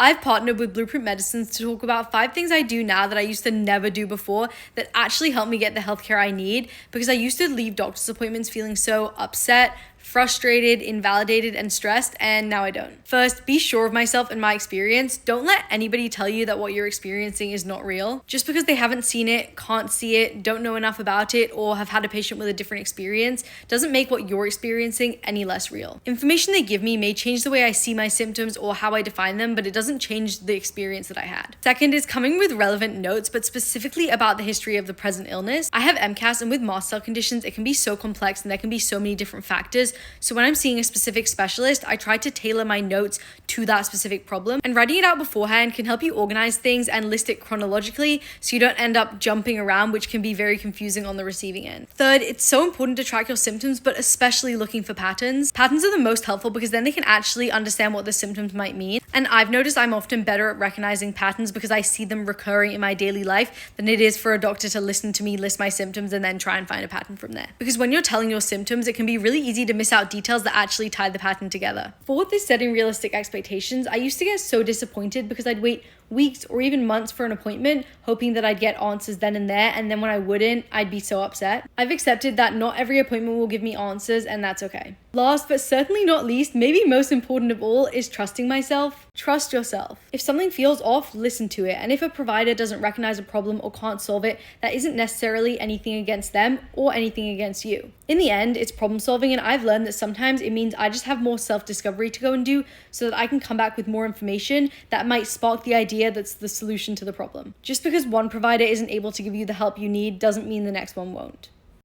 I've partnered with Blueprint Medicines to talk about 5 things I do now that I used to never do before that actually help me get the healthcare I need, because I used to leave doctor's appointments feeling so upset, frustrated, invalidated, and stressed, and now I don't. First, be sure of myself and my experience. Don't let anybody tell you that what you're experiencing is not real. Just because they haven't seen it, can't see it, don't know enough about it, or have had a patient with a different experience doesn't make what you're experiencing any less real. Information they give me may change the way I see my symptoms or how I define them, but it doesn't change the experience that I had. Second is coming with relevant notes, but specifically about the history of the present illness. I have MCAS, and with mast cell conditions, it can be so complex and there can be so many different factors. So when I'm seeing a specific specialist, I try to tailor my notes to that specific problem. And writing it out beforehand can help you organize things and list it chronologically so you don't end up jumping around, which can be very confusing on the receiving end. Third, it's so important to track your symptoms, but especially looking for patterns. Patterns are the most helpful because then they can actually understand what the symptoms might mean. And I've noticed I'm often better at recognizing patterns because I see them recurring in my daily life than it is for a doctor to listen to me list my symptoms and then try and find a pattern from there. Because when you're telling your symptoms, it can be really easy to miss out details that actually tie the pattern together. Fourth is setting realistic expectations. I used to get so disappointed because I'd wait weeks or even months for an appointment, hoping that I'd get answers then and there, and then when I wouldn't, I'd be so upset. I've accepted that not every appointment will give me answers, and that's okay. Last but certainly not least, maybe most important of all, is trusting myself. Trust yourself. If something feels off, listen to it. And if a provider doesn't recognize a problem or can't solve it, that isn't necessarily anything against them or anything against you. In the end, it's problem solving, and I've learned that sometimes it means I just have more self-discovery to go and do so that I can come back with more information that might spark the idea that's the solution to the problem. Just because one provider isn't able to give you the help you need doesn't mean the next one won't.